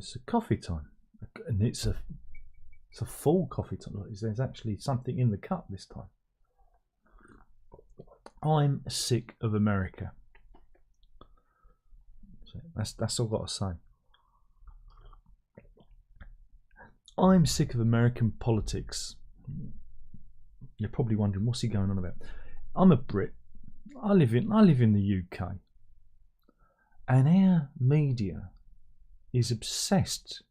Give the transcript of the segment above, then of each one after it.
It's a coffee time, and it's a full coffee time. Look, there's actually something in the cup this time. I'm sick of America. That's all I've got to say. I'm sick of American politics. You're probably wondering, what's he going on about? I'm a Brit. I live in the UK, and our media is obsessed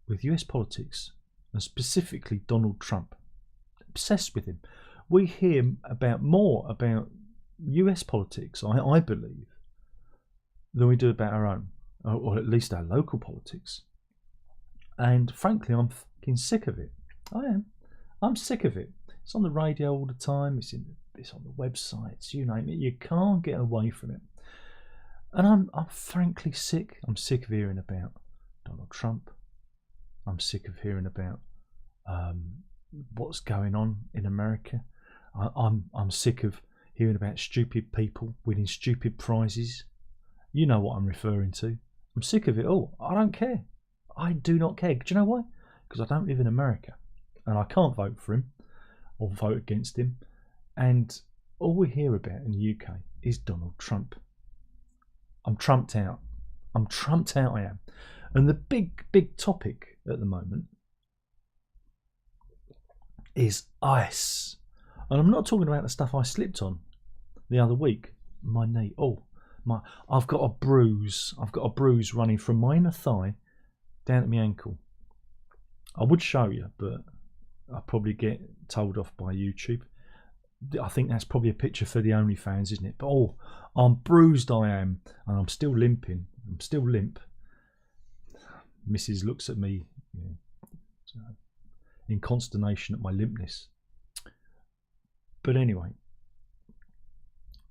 with US politics, and specifically Donald Trump. Obsessed with him. We hear more about US politics, I believe, than we do about our own, or at least our local politics. And frankly, I'm fucking sick of it. I am. I'm sick of it. It's on the radio all the time. It's on the websites. You name it. You can't get away from it. And I'm frankly sick. I'm sick of hearing about Donald Trump. I'm sick of hearing about what's going on in America. I'm sick of hearing about stupid people winning stupid prizes. You know what I'm referring to. I'm sick of it all. I don't care. I do not care. Do you know why? Because I don't live in America, and I can't vote for him or vote against him. And all we hear about in the UK is Donald Trump. I'm trumped out. I'm trumped out, I am. And the big topic at the moment is ice. And I'm not talking about the stuff I slipped on the other week. My knee. I've got a bruise. I've got a bruise running from my inner thigh down at my ankle. I would show you, but I'll probably get told off by YouTube. I think that's probably a picture for the OnlyFans, isn't it? But I'm bruised, I am, and I'm still limping. I'm still limp. Mrs. looks at me, in consternation at my limpness. But anyway,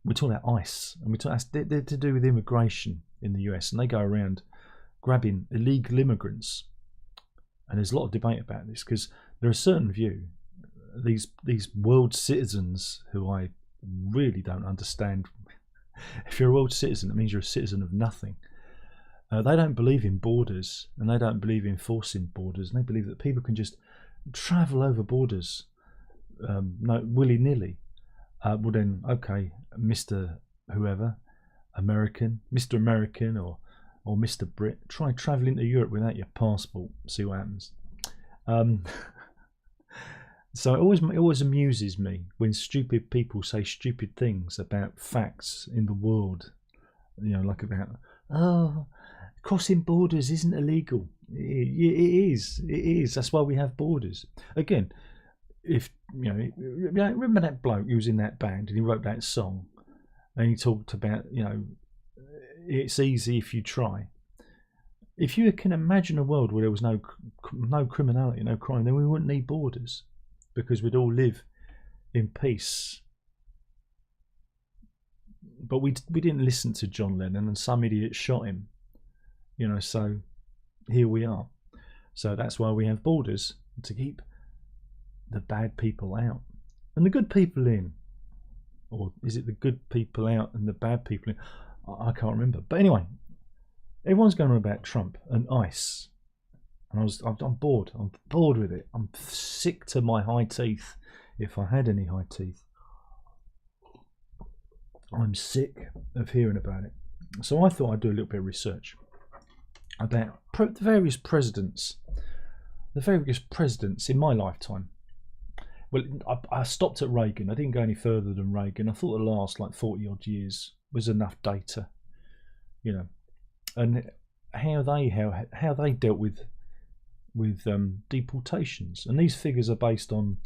we're talking about ICE, and they're to do with immigration in the US, and they go around grabbing illegal immigrants. And there's a lot of debate about this, because there are certain view, these world citizens who I really don't understand. If you're a world citizen, it means you're a citizen of nothing. They don't believe in borders, and they don't believe in enforcing borders, and they believe that people can just travel over borders willy-nilly. Well then, okay, Mr. whoever, Mr. American or Mr. Brit, try travelling to Europe without your passport, see what happens. So it always amuses me when stupid people say stupid things about facts in the world. Like about, crossing borders isn't illegal. It is. That's why we have borders. Again, if remember that bloke who was in that band and he wrote that song, and he talked about it's easy if you try. If you can imagine a world where there was no criminality, no crime, then we wouldn't need borders, because we'd all live in peace. But we didn't listen to John Lennon, and some idiot shot him. So here we are. So that's why we have borders, to keep the bad people out and the good people in. Or is it the good people out and the bad people in? I can't remember. But anyway, everyone's going on about Trump and ICE, and I'm bored. I'm bored with it. I'm sick to my high teeth, if I had any high teeth. I'm sick of hearing about it. So I thought I'd do a little bit of research about the various presidents in my lifetime. Well, I stopped at Reagan. I didn't go any further than Reagan. I thought the last 40 odd years was enough data, and how they dealt with deportations. And these figures are based on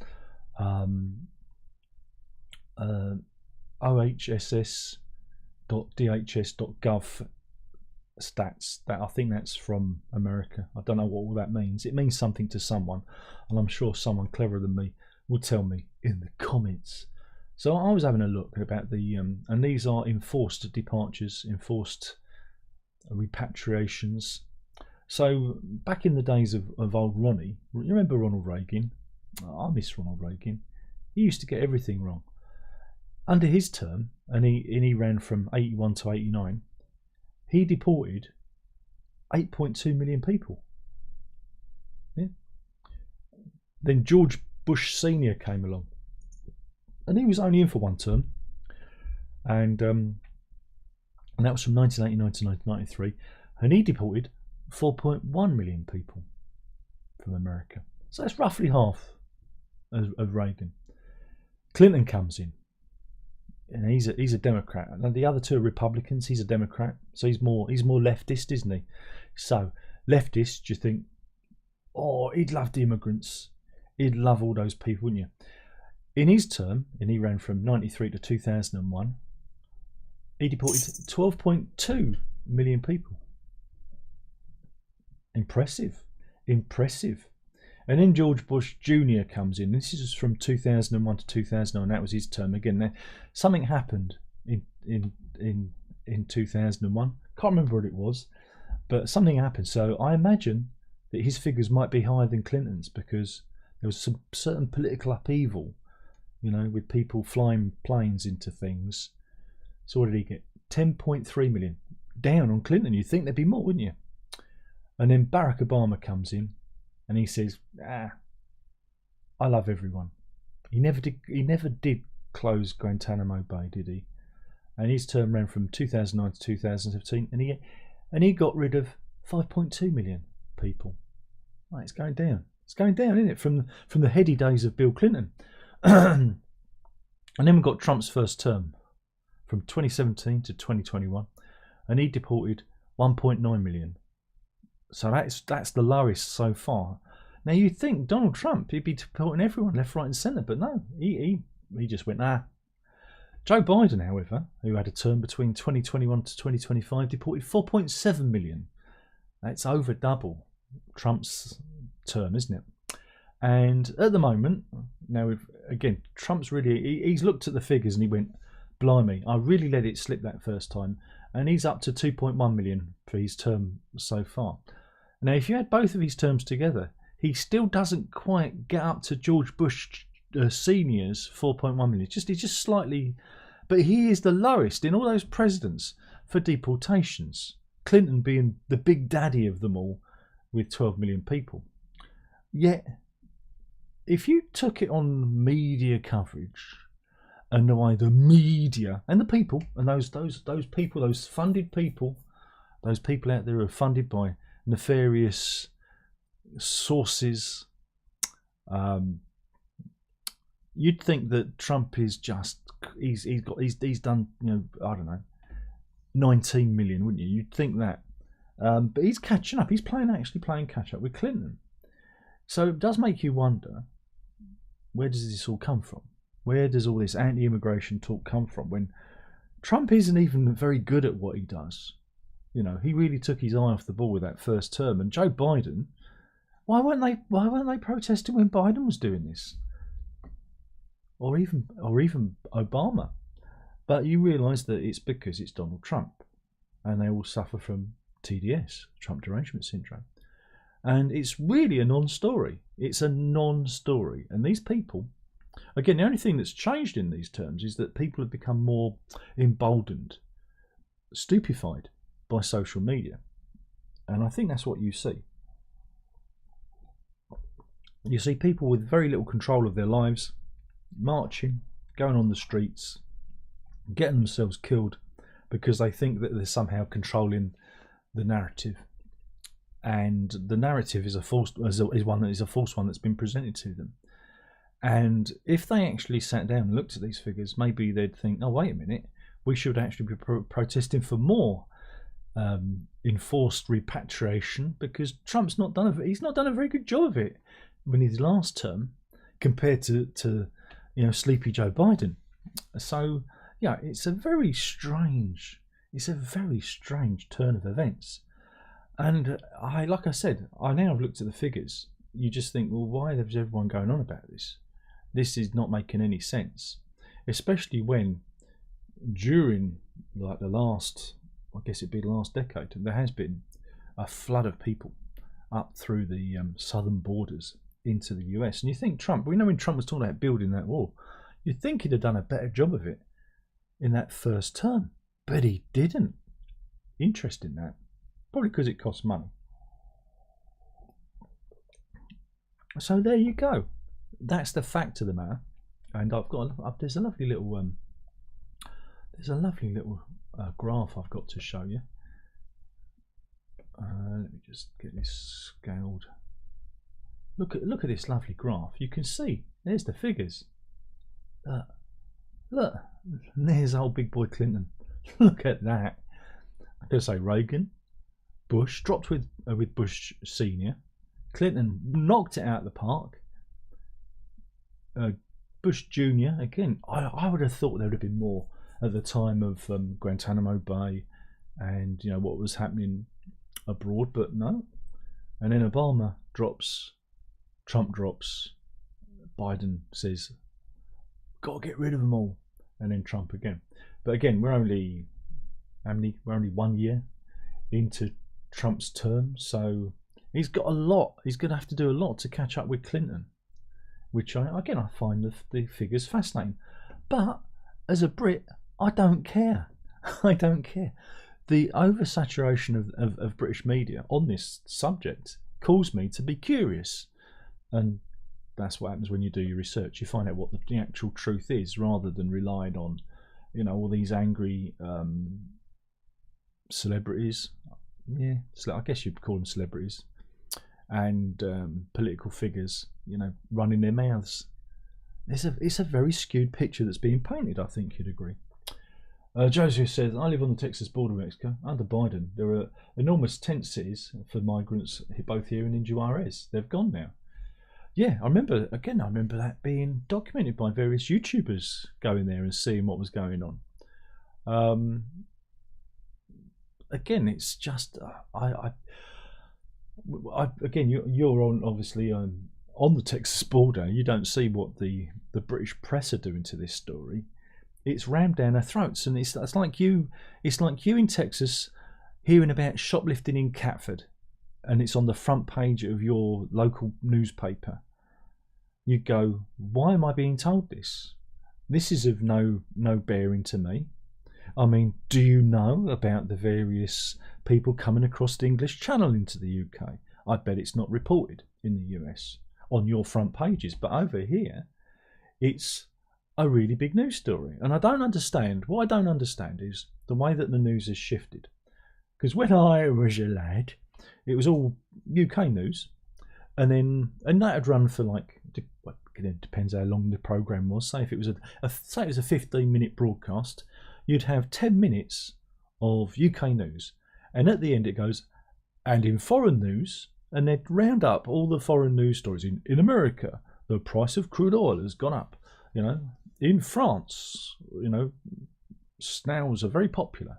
ohss.dhs.gov stats. That I think that's from America. I don't know what all that means. It means something to someone, and I'm sure someone cleverer than me will tell me in the comments. So I was having a look about and these are enforced departures, enforced repatriations. So back in the days of old Ronnie, you remember Ronald Reagan? I miss Ronald Reagan. He used to get everything wrong. Under his term, and he ran from 81 to 89, he deported 8.2 million people. Yeah. Then George Bush Senior came along, and he was only in for one term, and that was from 1989 to 1993, and he deported 4.1 million people from America. So that's roughly half of Reagan. Clinton comes in, and he's a Democrat, and the other two are Republicans. He's a Democrat, so he's more leftist, isn't he? So leftists, you think, oh, he'd love the immigrants, he'd love all those people, wouldn't you? In his term, and he ran from 93 to 2001, he deported 12.2 million people. Impressive. And then George Bush Jr. comes in. This is from 2001 to 2009. That was his term again. Now, something happened in 2001. Can't remember what it was, but something happened. So I imagine that his figures might be higher than Clinton's, because there was some certain political upheaval, you know, with people flying planes into things. So what did he get? 10.3 million. Down on Clinton. You'd think there'd be more, wouldn't you? And then Barack Obama comes in, and he says, I love everyone. He never did close Guantanamo Bay, did he? And his term ran from 2009 to 2017, and he got rid of 5.2 million people. Right, it's going down. It's going down, isn't it? From the heady days of Bill Clinton. And then we've got Trump's first term from 2017 to 2021, and he deported 1.9 million. So that's the lowest so far. Now you'd think Donald Trump, he'd be deporting everyone left, right, and centre, but no, he just went Joe Biden, however, who had a term between 2021 to 2025, deported 4.7 million. That's over double Trump's term, isn't it? And at the moment, now again, Trump's really, he's looked at the figures and he went, blimey, I really let it slip that first time. And he's up to 2.1 million for his term so far. Now, if you add both of his terms together, he still doesn't quite get up to George Bush Senior's 4.1 million. He's just slightly, but he is the lowest in all those presidents for deportations. Clinton being the big daddy of them all with 12 million people. Yet, if you took it on media coverage, and the way the media and the people and those people, those funded people, those people out there who are funded by nefarious sources, you'd think that Trump is just he's done, you know, I don't know, 19 million, wouldn't you? You'd think that, but he's catching up. He's actually playing catch up with Clinton. So it does make you wonder, where does this all come from? Where does all this anti-immigration talk come from when Trump isn't even very good at what he does? You know, he really took his eye off the ball with that first term. And Joe Biden, why weren't they protesting when Biden was doing this? Or even Obama? But you realise that it's because it's Donald Trump, and they all suffer from TDS, Trump Derangement Syndrome. And it's really a non-story. It's a non-story. And these people, again, the only thing that's changed in these terms is that people have become more emboldened, stupefied by social media. And I think that's what you see. You see people with very little control of their lives, marching, going on the streets, getting themselves killed because they think that they're somehow controlling the narrative. And the narrative is a false one that's been presented to them. And if they actually sat down and looked at these figures, maybe they'd think, oh, wait a minute, we should actually be protesting for more enforced repatriation, because Trump's not done a very good job of it in his last term compared to sleepy Joe Biden. So yeah, it's a very strange turn of events. And I now have looked at the figures. You just think, well, why is everyone going on about this? This is not making any sense, especially when during the last decade, there has been a flood of people up through the southern borders into the US. And you think Trump, we know when Trump was talking about building that wall, you'd think he'd have done a better job of it in that first term, but he didn't. Interesting that. Probably because it costs money. So there you go. That's the fact of the matter. And I've got there's a lovely little graph I've got to show you. Let me just get this scaled. Look at this lovely graph. You can see there's the figures. Look, there's old big boy Clinton. Look at that. I'm going to say Reagan, Bush dropped with Bush Senior, Clinton knocked it out of the park. Bush Junior again. I would have thought there would have been more at the time of Guantanamo Bay, and you know what was happening abroad, but no. And then Obama drops, Trump drops, Biden says, "Got to get rid of them all," and then Trump again. But again, we're only 1 year into Trump's term, so he's got a lot. He's going to have to do a lot to catch up with Clinton, which I find the figures fascinating. But as a Brit, I don't care. I don't care. The oversaturation of British media on this subject caused me to be curious, and that's what happens when you do your research. You find out what the actual truth is, rather than relying on, you know, all these angry celebrities. Yeah, I guess you'd call them celebrities, and political figures, you know, running their mouths. It's a very skewed picture that's being painted. I think you'd agree. Joseph says, I live on the Texas border with Mexico. Under Biden, there are enormous tent cities for migrants, both here and in Juarez. They've gone now. Yeah, I remember that being documented by various YouTubers going there and seeing what was going on. Again, it's just you're on, obviously, on the Texas border. You don't see what the British press are doing to this story. It's rammed down our throats, and it's like you in Texas hearing about shoplifting in Catford, and it's on the front page of your local newspaper. You go, why am I being told this? This is of no bearing to me. I mean, do you know about the various people coming across the English Channel into the UK? I bet it's not reported in the US on your front pages, but over here, it's a really big news story. And I don't understand. What I don't understand is the way that the news has shifted. Because when I was a lad, it was all UK news, and that had run for like, it depends how long the programme was. Say if it was a 15-minute broadcast, you'd have 10 minutes of UK news, and at the end it goes, and in foreign news, and they'd round up all the foreign news stories. In America, the price of crude oil has gone up. You know, in France, you know, snails are very popular,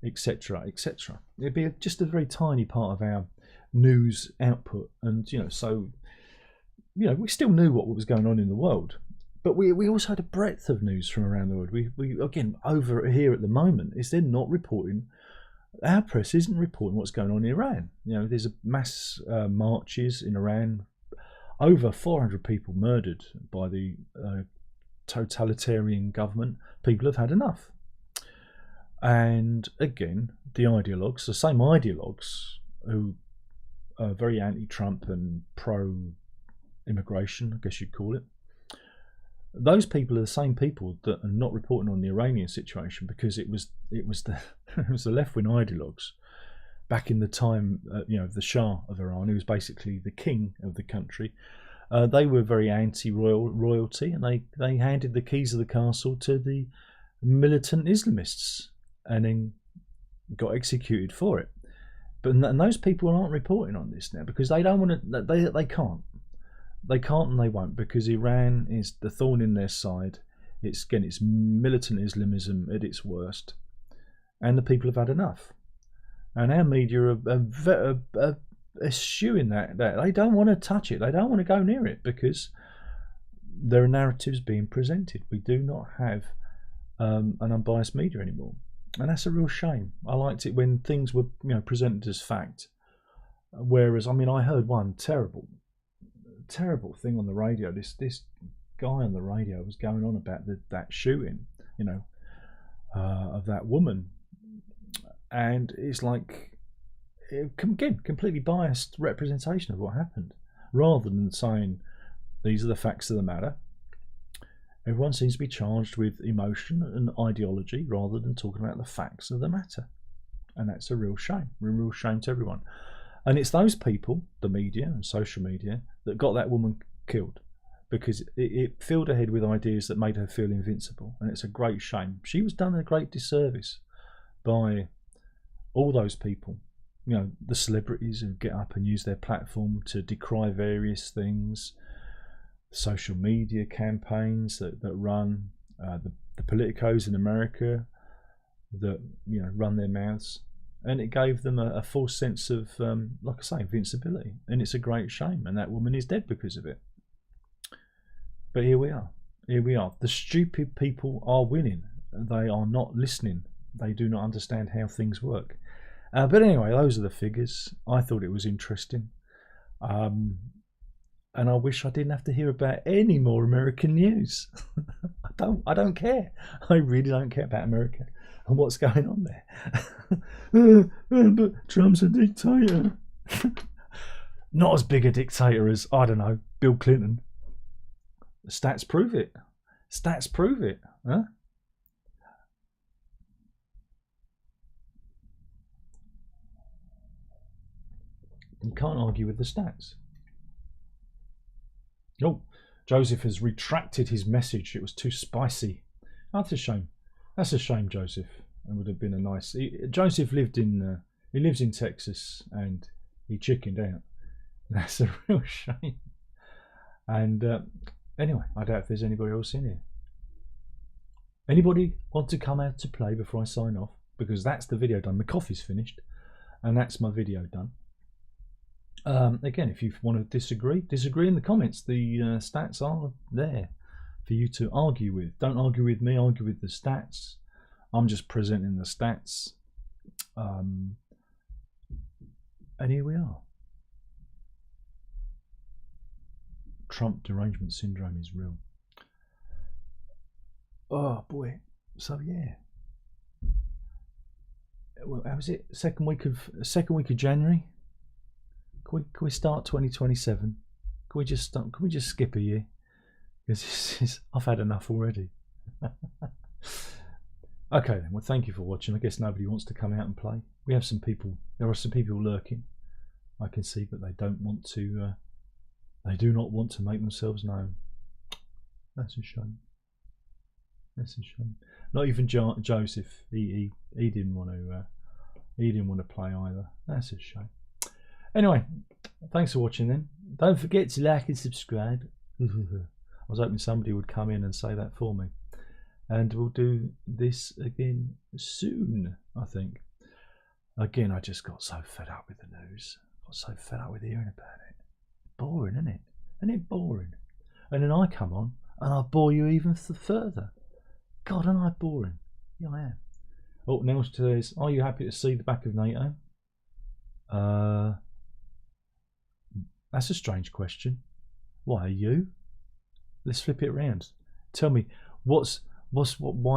etc., etc. It'd be just a very tiny part of our news output, and you know, so you know, we still knew what was going on in the world, but we also had a breadth of news from around the world. We again, over here at the moment, is they're not reporting. Our press isn't reporting what's going on in Iran. You know, there's a mass marches in Iran, over 400 people murdered by the totalitarian government. People have had enough. And again, the same ideologues who are very anti-Trump and pro-immigration, I guess you'd call it, those people are the same people that are not reporting on the Iranian situation, because it was the left-wing ideologues back in the time, the Shah of Iran, who was basically the king of the country. They were very anti-royalty, and they handed the keys of the castle to the militant Islamists, and then got executed for it. And those people aren't reporting on this now because they don't want to. They can't. They can't and they won't, because Iran is the thorn in their side. It's militant Islamism at its worst, and the people have had enough. And our media are eschewing that. They don't want to touch it. They don't want to go near it because there are narratives being presented. We do not have an unbiased media anymore, and that's a real shame. I liked it when things were presented as fact. Whereas, I heard one terrible thing on the radio. This guy on the radio was going on about that shooting, of that woman, and it's like, again, completely biased representation of what happened. rather than saying these are the facts of the matter. Everyone seems to be charged with emotion and ideology rather than talking about the facts of the matter. And that's a real shame, a real shame to everyone. And it's those people, the media and social media, that got that woman killed, because it filled her head with ideas that made her feel invincible. And it's a great shame. She was done a great disservice by all those people, you know, the celebrities who get up and use their platform to decry various things, social media campaigns that run, the politicos in America that, you know, run their mouths, and it gave them a false sense of, like I say, invincibility. And it's a great shame, and that woman is dead because of it. But here we are. Here we are. The stupid people are winning. They are not listening. They do not understand how things work. But anyway, those are the figures. I thought it was interesting. And I wish I didn't have to hear about any more American news. I don't care. I really don't care about America and what's going on there. But Trump's a dictator. Not as big a dictator as, I don't know, Bill Clinton. Stats prove it. Stats prove it. Huh? You can't argue with the stats. Oh, Joseph has retracted his message. It was too spicy. That's a shame. That's a shame, Joseph. It would have been a nice... Joseph lived in... he lives in Texas, and he chickened out. That's a real shame. And anyway, I doubt if there's anybody else in here. Anybody want to come out to play before I sign off? Because that's the video done. My coffee's finished, and that's my video done. Again, if you want to disagree in the comments. The stats are there for you to argue with. Don't argue with me, argue with the stats. I'm just presenting the stats. And here we are. Trump derangement syndrome is real. Oh boy. So yeah. Well, how was it? Second week of January. Can we start 2027? Can we just skip a year? Because I've had enough already. Okay then. Well, thank you for watching. I guess nobody wants to come out and play. We have some people. There are some people lurking, I can see, but they don't want to. They do not want to make themselves known. That's a shame. That's a shame. Not even Joseph. He didn't want to. He didn't want to play either. That's a shame. Anyway, thanks for watching then. Don't forget to like and subscribe. I was hoping somebody would come in and say that for me. And we'll do this again soon, I think. Again, I just got so fed up with the news. Got so fed up with hearing about it. Boring, isn't it? Isn't it boring? And then I come on and I bore you even further. God, am I boring? Yeah, I am. Oh, Nels says, are you happy to see the back of NATO? That's a strange question. Why are you? Let's flip it around. Tell me, why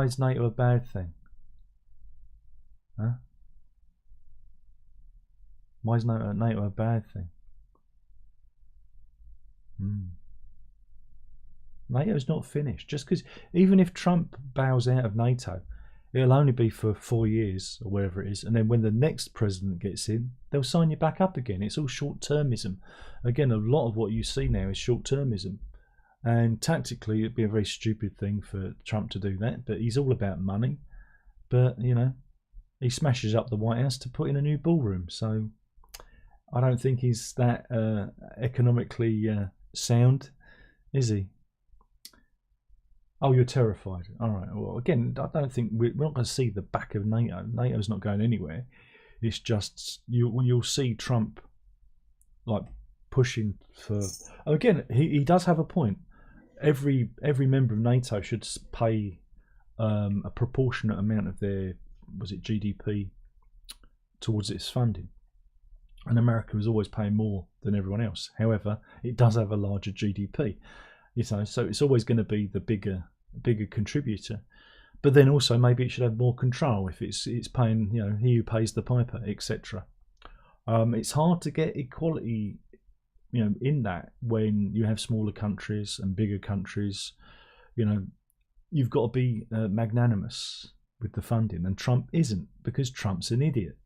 is NATO a bad thing? Huh? Why is NATO a bad thing? NATO's not finished. Just because, even if Trump bows out of NATO, it'll only be for 4 years or wherever it is, and then when the next president gets in, they'll sign you back up again. It's all short-termism. Again, a lot of what you see now is short-termism, and tactically it'd be a very stupid thing for Trump to do that, but he's all about money. But you know, he smashes up the White House to put in a new ballroom, so I don't think he's that economically sound, is he? Oh, you're terrified. All right. Well, again, I don't think we're not going to see the back of NATO. NATO's not going anywhere. It's just you'll see Trump like pushing for. Again, he does have a point. Every member of NATO should pay a proportionate amount of their GDP towards its funding, and America is always paying more than everyone else. However, it does have a larger GDP. You know, so it's always going to be the bigger contributor. But then also maybe it should have more control if it's paying, he who pays the piper, etc. It's hard to get equality in that, when you have smaller countries and bigger countries, you've got to be magnanimous with the funding, and Trump isn't, because Trump's an idiot.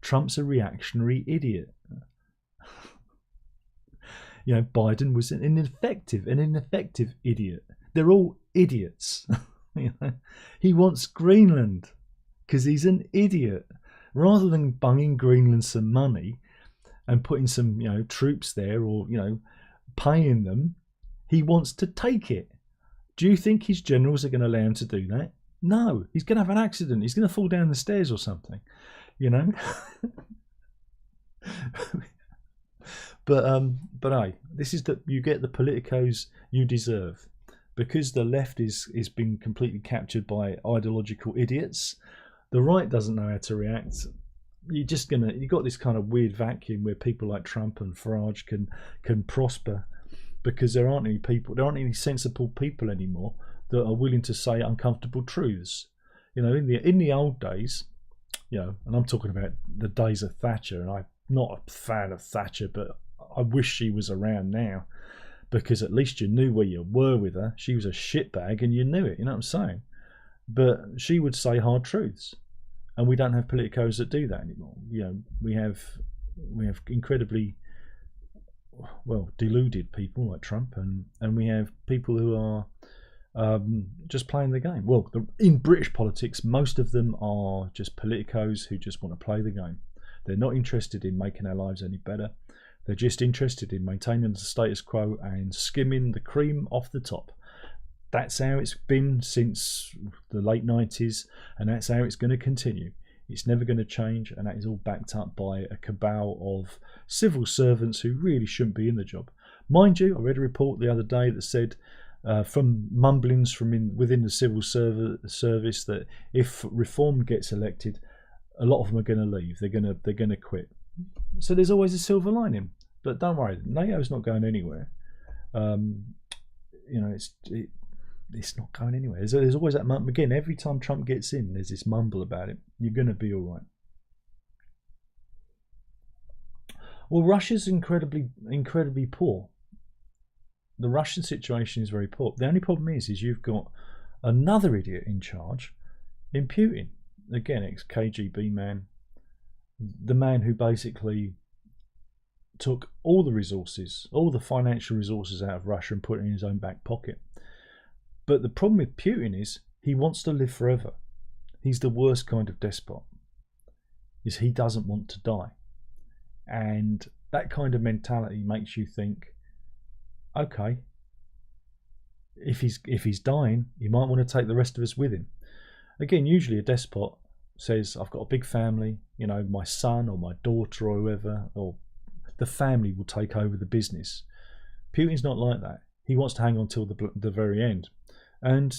Trump's a reactionary idiot. Biden was an ineffective idiot. They're all idiots. He wants Greenland because he's an idiot. Rather than bunging Greenland some money and putting some troops there, or paying them, he wants to take it. Do you think his generals are going to allow him to do that? No, he's going to have an accident. He's going to fall down the stairs or something, But hey, this is you get the politicos you deserve, because the left is being completely captured by ideological idiots. The right doesn't know how to react. You got this kind of weird vacuum where people like Trump and Farage can prosper, because there aren't any sensible people anymore that are willing to say uncomfortable truths. In the old days, and I'm talking about the days of Thatcher, and I'm not a fan of Thatcher, but I wish she was around now, because at least you knew where you were with her. She was a shitbag and you knew it, you know what I'm saying? But she would say hard truths, and we don't have politicos that do that anymore. We have incredibly deluded people like Trump, and we have people who are just playing the game. In British politics, most of them are just politicos who just want to play the game. They're not interested in making our lives any better. They're just interested in maintaining the status quo and skimming the cream off the top. That's how it's been since the late 90s, and that's how it's going to continue. It's never going to change, and that is all backed up by a cabal of civil servants who really shouldn't be in the job. Mind you, I read a report the other day that said, from mumblings from within the civil service, that if Reform gets elected, a lot of them are going to leave. They're going to quit. So there's always a silver lining. But don't worry, NATO's not going anywhere. It's not going anywhere. There's always that mumble. Again, every time Trump gets in, there's this mumble about it. You're going to be all right. Well, Russia's incredibly poor. The Russian situation is very poor. The only problem is you've got another idiot in charge, in Putin. Again, ex-KGB man. The man who basically took all the resources, all the financial resources out of Russia and put it in his own back pocket. But the problem with Putin is he wants to live forever. He's the worst kind of despot. Is he doesn't want to die. And that kind of mentality makes you think, okay, if he's dying, he might want to take the rest of us with him. Again, usually a despot says, I've got a big family, my son or my daughter or whoever, or the family will take over the business. Putin's not like that. He wants to hang on till the very end. And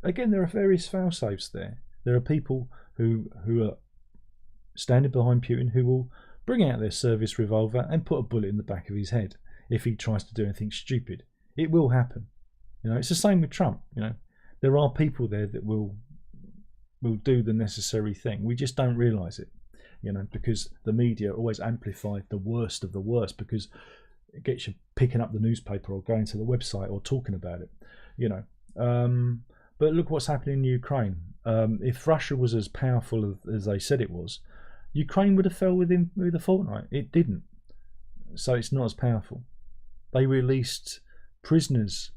again, there are various fail-safes there. There are people who are standing behind Putin who will bring out their service revolver and put a bullet in the back of his head if he tries to do anything stupid. It will happen. It's the same with Trump. There are people there that will do the necessary thing. We just don't realise it, because the media always amplify the worst of the worst, because it gets you picking up the newspaper or going to the website or talking about it, But look what's happening in Ukraine. If Russia was as powerful as they said it was, Ukraine would have fell within a fortnight. It didn't. So it's not as powerful. They released prisoners,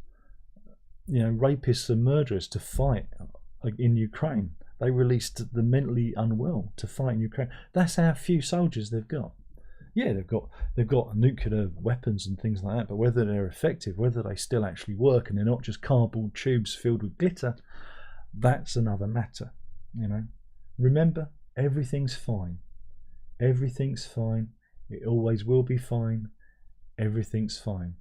rapists and murderers to fight in Ukraine. They released the mentally unwell to fight in Ukraine. That's how few soldiers they've got. Yeah, they've got nuclear weapons and things like that, but whether they're effective, whether they still actually work and they're not just cardboard tubes filled with glitter, that's another matter. Remember, everything's fine. Everything's fine. It always will be fine. Everything's fine.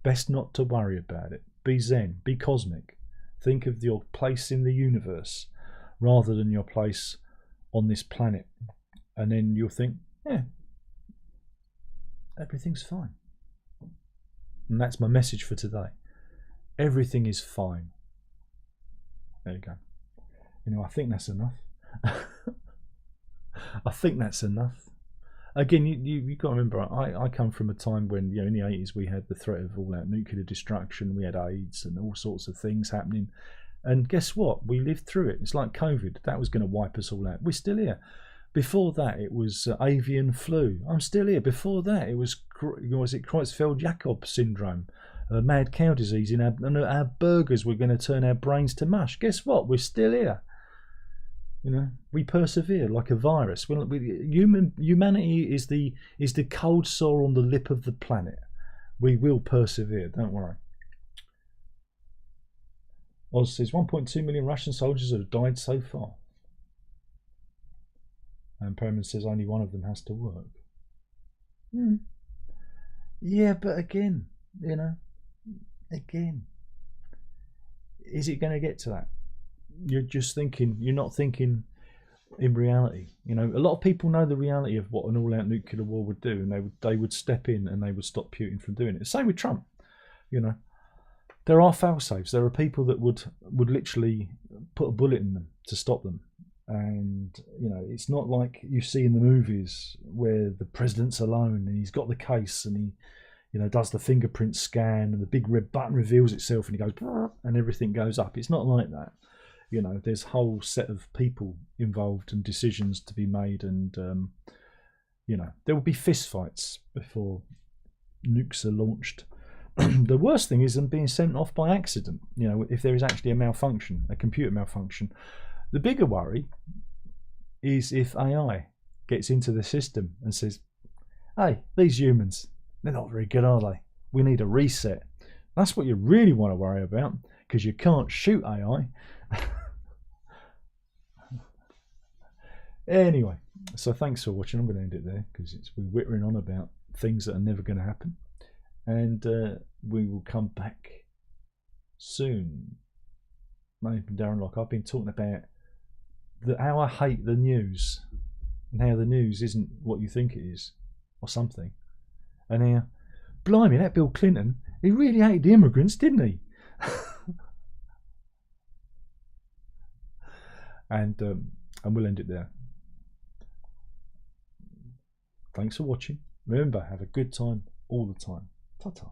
Best not to worry about it. Be zen. Be cosmic. Think of your place in the universe rather than your place on this planet. And then you'll think, yeah, everything's fine. And that's my message for today. Everything is fine. There you go. I think that's enough. I think that's enough. Again, you got to remember, I come from a time when, in the 80s we had the threat of all-out nuclear destruction, we had AIDS and all sorts of things happening, and guess what? We lived through it. It's like COVID. That was going to wipe us all out. We're still here. Before that, it was avian flu. I'm still here. Before that, it was Creutzfeldt-Jakob syndrome, mad cow disease. Our burgers were going to turn our brains to mush. Guess what? We're still here. We persevere like a virus. Humanity is the cold sore on the lip of the planet. We will persevere. Don't worry. Oz says 1.2 million Russian soldiers have died so far. And Perriman says only one of them has to work. Yeah, but again, is it going to get to that? You're just thinking, you're not thinking in reality. A lot of people know the reality of what an all-out nuclear war would do, and they would step in and they would stop Putin from doing it. Same with Trump. There are fail-safes. There are people that would literally put a bullet in them to stop them. And it's not like you see in the movies where the president's alone and he's got the case and he does the fingerprint scan and the big red button reveals itself and he goes and everything goes up. It's not like that. There's a whole set of people involved and decisions to be made, and there will be fistfights before nukes are launched. The worst thing is them being sent off by accident. If there is actually a malfunction, a computer malfunction. The bigger worry is if AI gets into the system and says, hey, these humans, they're not very good, are they? We need a reset. That's what you really want to worry about, because you can't shoot AI. Anyway, so thanks for watching. I'm going to end it there because we're whittering on about things that are never going to happen, and we will come back soon. My name's Darren Locke. I've been talking about how I hate the news and how the news isn't what you think it is or something, and how, blimey, that Bill Clinton, he really hated the immigrants, didn't he? And we'll end it there. Thanks for watching. Remember, have a good time all the time. Ta-ta.